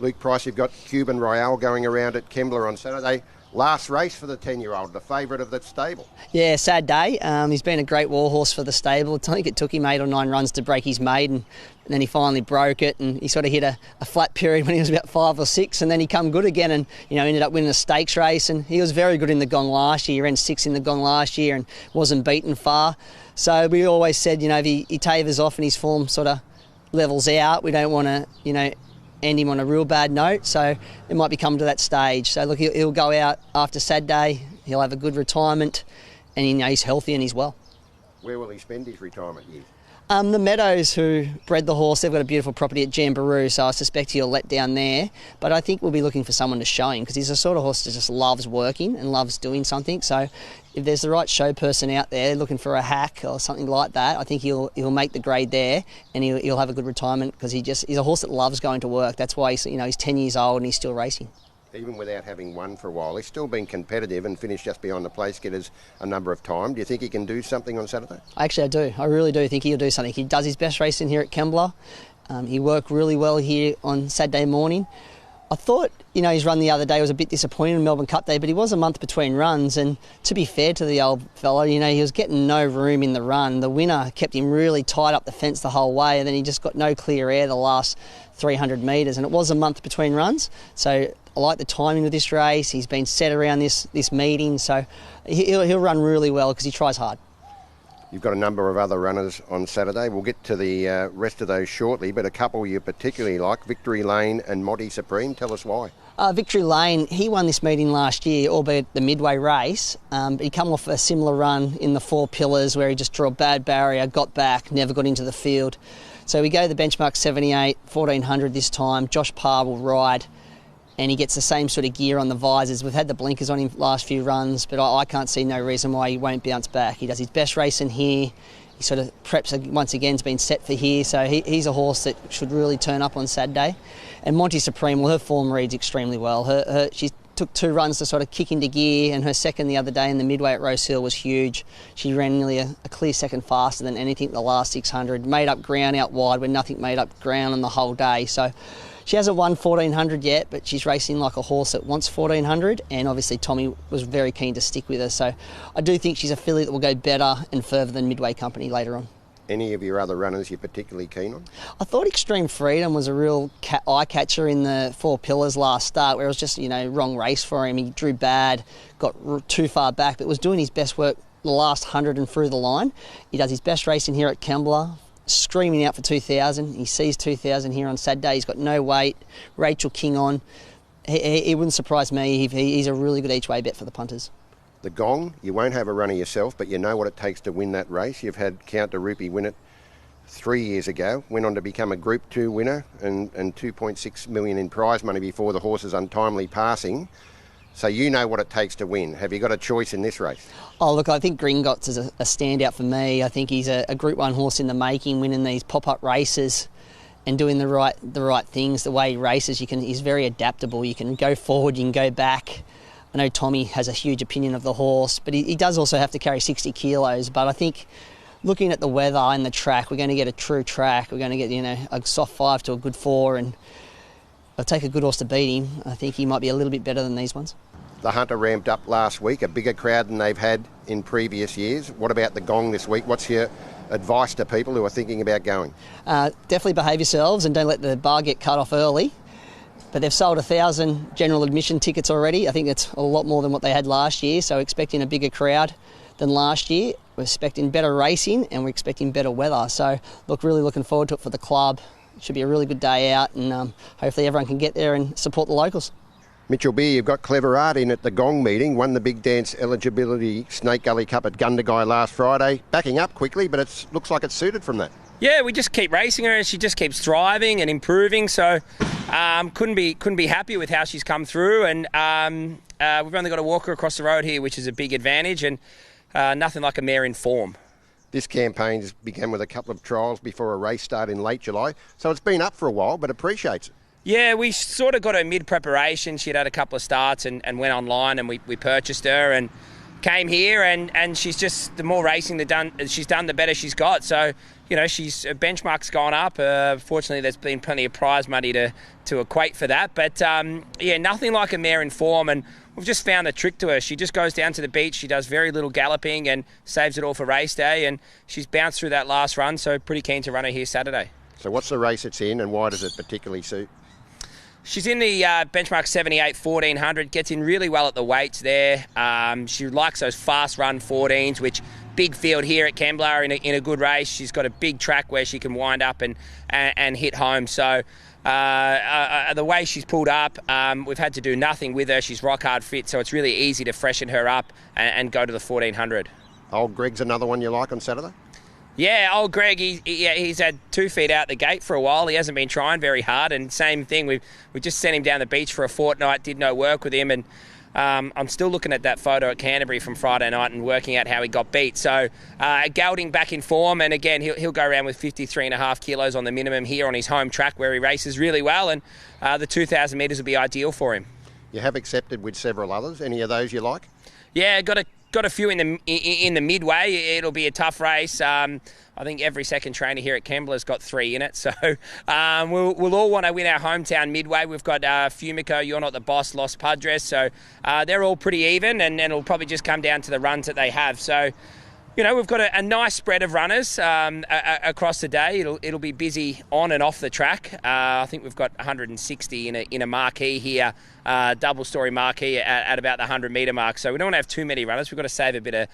Luke Price, you've got Cuban Royale going around at Kembla on Saturday. Last race for the 10-year-old, the favourite of that stable. Yeah, sad day. He's been a great war horse for the stable. I think it took him 8 or 9 runs to break his maiden, and then he finally broke it, and he sort of hit a flat period when he was about 5 or 6, and then he come good again and, ended up winning a stakes race, and he was very good in the Gong last year. He ran 6 in the Gong last year and wasn't beaten far. So we always said, if he tavers off and his form sort of levels out, we don't want to, end him on a real bad note, so it might be coming to that stage. So look, he'll go out after Saturday, he'll have a good retirement, and he's healthy and he's well. Where will he spend his retirement years? The Meadows, who bred the horse, they've got a beautiful property at Jamboree, so I suspect he'll let down there. But I think we'll be looking for someone to show him, because he's the sort of horse that just loves working and loves doing something. So if there's the right show person out there looking for a hack or something like that, I think he'll make the grade there, and he'll have a good retirement, because he's a horse that loves going to work. That's why he's 10 years old and he's still racing. Even without having won for a while, he's still been competitive and finished just beyond the place getters a number of times. Do you think he can do something on Saturday? Actually, I do. I really do think he'll do something. He does his best racing here at Kembla. He worked really well here on Saturday morning. I thought, his run the other day was a bit disappointing in Melbourne Cup Day, but he was a month between runs, and to be fair to the old fella, he was getting no room in the run. The winner kept him really tight up the fence the whole way, and then he just got no clear air the last 300 metres, and it was a month between runs. So I like the timing of this race. He's been set around this meeting, so he'll run really well because he tries hard. You've got a number of other runners on Saturday. We'll get to the rest of those shortly, but a couple you particularly like, Victory Lane and Monty Supreme. Tell us why. Victory Lane, he won this meeting last year, albeit the midway race. But he come off a similar run in the 4 Pillars, where he just drew a bad barrier, got back, never got into the field. So we go the benchmark 78, 1400 this time. Josh Parr will ride, and he gets the same sort of gear on the visors. We've had the blinkers on him last few runs, but I can't see no reason why he won't bounce back. He does his best racing here. He sort of preps once again, has been set for here, so he's a horse that should really turn up on Saturday. And Monty Supreme, well, her form reads extremely well. She took 2 runs to sort of kick into gear, and her second the other day in the midway at Rose Hill was huge. She ran nearly a clear second faster than anything in the last 600. Made up ground out wide when nothing made up ground on the whole day. So she hasn't won 1400 yet, but she's racing like a horse that wants 1400, and obviously Tommy was very keen to stick with her. So I do think she's a filly that will go better and further than Midway Company later on. Any of your other runners you're particularly keen on? I thought Extreme Freedom was a real eye-catcher in the 4 Pillars last start, where it was just, wrong race for him. He drew bad, got too far back, but was doing his best work the last 100 and through the line. He does his best racing here at Kembla, screaming out for 2,000. He sees 2,000 here on Saturday. He's got no weight. Rachel King on. It wouldn't surprise me if he's a really good each-way bet for the punters. The Gong, you won't have a runner yourself, but you know what it takes to win that race. You've had Count de Rupee win it 3 years ago, went on to become a Group 2 winner and 2.6 million in prize money before the horse's untimely passing. So you know what it takes to win. Have you got a choice in this race? Oh, look, I think Gringotts is a standout for me. I think he's a Group 1 horse in the making, winning these pop-up races and doing the right things. The way he races, he's very adaptable. You can go forward, you can go back. I know Tommy has a huge opinion of the horse, but he does also have to carry 60 kilos. But I think looking at the weather and the track, we're going to get a true track. We're going to get, a soft 5 to a good 4, and I'll take a good horse to beat him. I think he might be a little bit better than these ones. The Hunter ramped up last week, a bigger crowd than they've had in previous years. What about the Gong this week? What's your advice to people who are thinking about going? Definitely behave yourselves and don't let the bar get cut off early. But they've sold 1,000 general admission tickets already. I think that's a lot more than what they had last year, so expecting a bigger crowd than last year. We're expecting better racing and we're expecting better weather. So, really looking forward to it for the club. It should be a really good day out, and hopefully everyone can get there and support the locals. Mitchell Beer, you've got Clever Art in at the Gong meeting, won the Big Dance Eligibility Snake Gully Cup at Gundagai last Friday. Backing up quickly, but it looks like it's suited from that. Yeah, we just keep racing her and she just keeps thriving and improving. So couldn't be happier with how she's come through. And we've only got to walk her across the road here, which is a big advantage, and nothing like a mare in form. This campaign began with a couple of trials before a race start in late July. So it's been up for a while, but appreciates it. Yeah, we sort of got her mid-preparation. She'd had a couple of starts and went online, and we purchased her, and came here, and she's just, the more racing she's done, the better she's got. So, she's benchmark's gone up. Fortunately, there's been plenty of prize money to equate for that. But nothing like a mare in form, and we've just found the trick to her. She just goes down to the beach. She does very little galloping and saves it all for race day. And she's bounced through that last run, so pretty keen to run her here Saturday. So what's the race it's in, and why does it particularly suit? She's in the benchmark 78 1400, gets in really well at the weights there. She likes those fast run 14s, which big field here at Kembla in a good race. She's got a big track where she can wind up and hit home. So the way she's pulled up, we've had to do nothing with her. She's rock hard fit, so it's really easy to freshen her up and go to the 1400. Old Greg's another one you like on Saturday? Yeah, old Greg, he's had 2 feet out the gate for a while. He hasn't been trying very hard, and same thing, we just sent him down the beach for a fortnight, did no work with him, and I'm still looking at that photo at Canterbury from Friday night and working out how he got beat. So gelding back in form, and again, he'll go around with 53.5 kilos on the minimum here on his home track where he races really well, and the 2,000 metres will be ideal for him. You have accepted with several others. Any of those you like? Yeah, got a few in the midway. It'll be a tough race. I think every second trainer here at Kembla's got 3 in it. So we'll all want to win our hometown midway. We've got Fumico, You're Not the Boss, Los Padres. So they're all pretty even, and it'll probably just come down to the runs that they have. So, we've got a nice spread of runners across the day. It'll be busy on and off the track. I think we've got 160 in a marquee here, double-story marquee at about the 100-metre mark. So we don't want to have too many runners. We've got to save a bit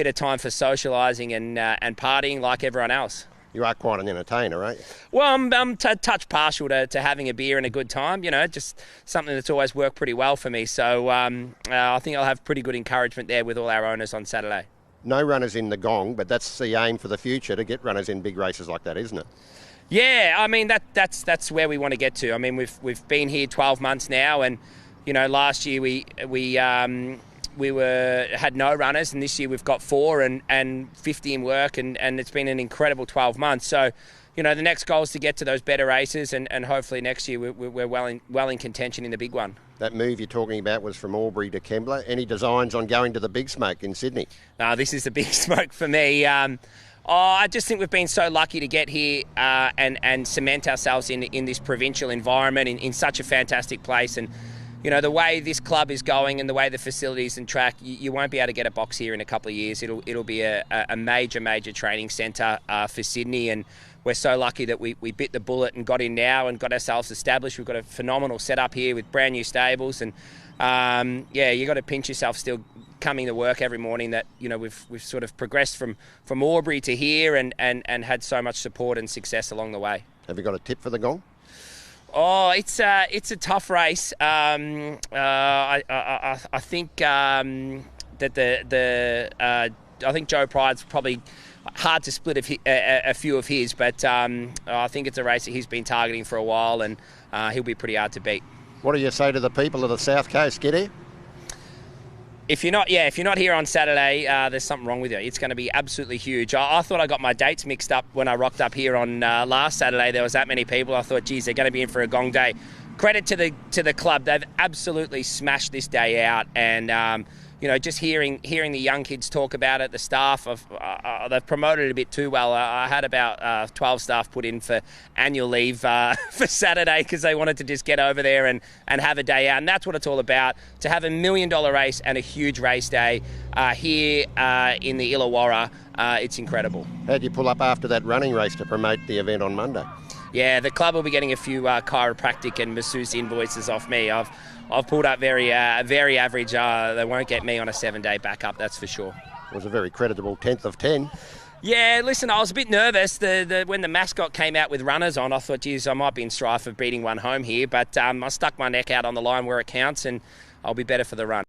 of time for socialising and partying like everyone else. You are quite an entertainer, aren't you? Well, I'm a touch partial to having a beer and a good time. Just something that's always worked pretty well for me. So I think I'll have pretty good encouragement there with all our owners on Saturday. No runners in the gong, but that's the aim for the future, to get runners in big races like that, isn't it? Yeah, I mean that's where we want to get to. I mean we've been here 12 months now, and last year we had no runners, and this year we've got 4 and 50 in work, and it's been an incredible 12 months. So the next goal is to get to those better races, and hopefully next year we're well in contention in the big one. That move you're talking about was from Albury to Kembla. Any designs on going to the Big Smoke in Sydney? No, this is the Big Smoke for me. I just think we've been so lucky to get here and cement ourselves in this provincial environment in such a fantastic place. And the way this club is going and the way the facilities and track, you won't be able to get a box here in a couple of years. It'll be a major training centre for Sydney, and we're so lucky that we bit the bullet and got in now and got ourselves established. We've got a phenomenal setup here with brand new stables, and you got to pinch yourself still coming to work every morning that we've sort of progressed from Albury to here and had so much support and success along the way. Have you got a tip for the gong? Oh, it's a tough race. I think that I think Joe Pride's probably hard to split a few of his, but I think it's a race that he's been targeting for a while, and he'll be pretty hard to beat. What do you say to the people of the South Coast? Get here? If you're not here on Saturday, there's something wrong with you. It's going to be absolutely huge. I thought I got my dates mixed up when I rocked up here on last Saturday. There was that many people. I thought, geez, they're going to be in for a gong day. Credit to the club. They've absolutely smashed this day out, and just hearing the young kids talk about it, the staff, they've promoted it a bit too well. I had about 12 staff put in for annual leave for Saturday because they wanted to just get over there and have a day out. And that's what it's all about, to have $1 million race and a huge race day here in the Illawarra. It's incredible. How'd you pull up after that running race to promote the event on Monday? Yeah, the club will be getting a few chiropractic and masseuse invoices off me. I've pulled up very average. They won't get me on a 7-day backup, that's for sure. It was a very creditable 10th of 10. Yeah, listen, I was a bit nervous. When the mascot came out with runners on, I thought, geez, I might be in strife of beating one home here. But I stuck my neck out on the line where it counts, and I'll be better for the run.